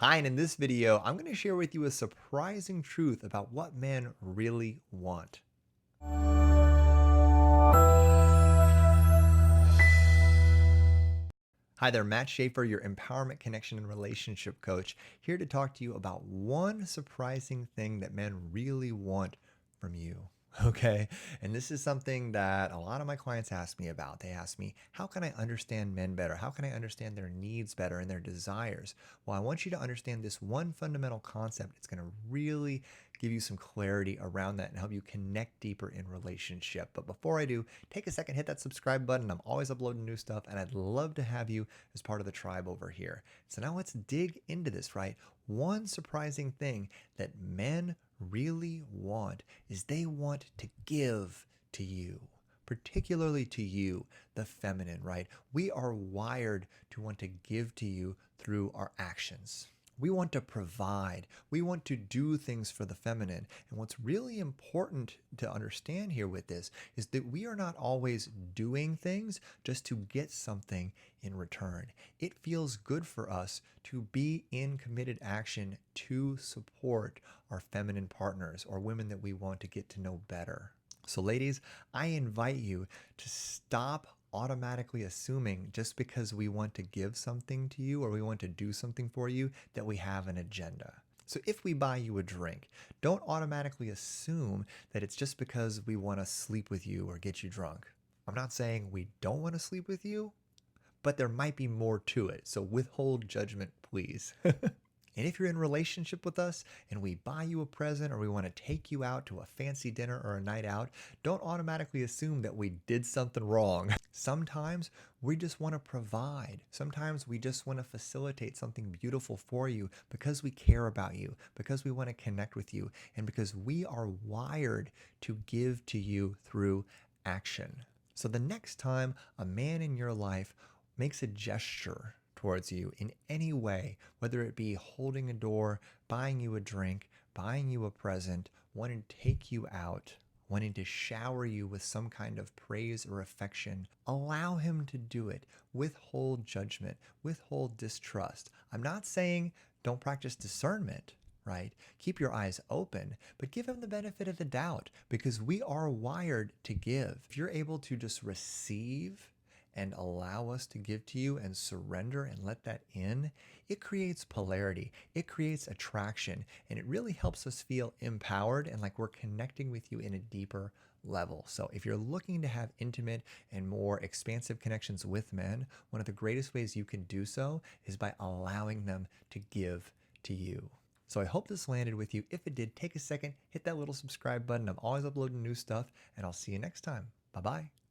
Hi, and in this video, I'm going to share with you a surprising truth about what men really want. Hi there, Matt Shaffer, your empowerment, connection, and relationship coach, here to talk to you about one surprising thing that men really want from you. Okay. And this is something that a lot of my clients ask me about. They ask me, how can I understand men better? How can I understand their needs better and their desires? Well, I want you to understand this one fundamental concept. It's going to really give you some clarity around that and help you connect deeper in relationship. But before I do, take a second, hit that subscribe button. I'm always uploading new stuff, and I'd love to have you as part of the tribe over here. So now let's dig into this, right? One surprising thing that men really want is they want to give to you, particularly to you, the feminine, right? We are wired to want to give to you through our actions. We want to provide. We want to do things for the feminine. And what's really important to understand here with this is that we are not always doing things just to get something in return. It feels good for us to be in committed action to support our feminine partners or women that we want to get to know better. So ladies, I invite you to stop automatically assuming just because we want to give something to you or we want to do something for you that we have an agenda. So if we buy you a drink, don't automatically assume that it's just because we want to sleep with you or get you drunk. I'm not saying we don't want to sleep with you, but there might be more to it. So withhold judgment, please. And if you're in a relationship with us and we buy you a present or we want to take you out to a fancy dinner or a night out, don't automatically assume that we did something wrong. Sometimes we just want to provide. Sometimes we just want to facilitate something beautiful for you because we care about you, because we want to connect with you, and because we are wired to give to you through action. So the next time a man in your life makes a gesture towards you in any way, whether it be holding a door, buying you a drink, buying you a present, wanting to take you out, wanting to shower you with some kind of praise or affection, allow him to do it. Withhold judgment, withhold distrust. I'm not saying don't practice discernment, right? Keep your eyes open, but give him the benefit of the doubt because we are wired to give. If you're able to just receive and allow us to give to you and surrender and let that in, it creates polarity, it creates attraction, and it really helps us feel empowered and like we're connecting with you in a deeper level. So if you're looking to have intimate and more expansive connections with men, one of the greatest ways you can do so is by allowing them to give to you. So I hope this landed with you. If it did, take a second, hit that little subscribe button. I'm always uploading new stuff, and I'll see you next time. Bye-bye.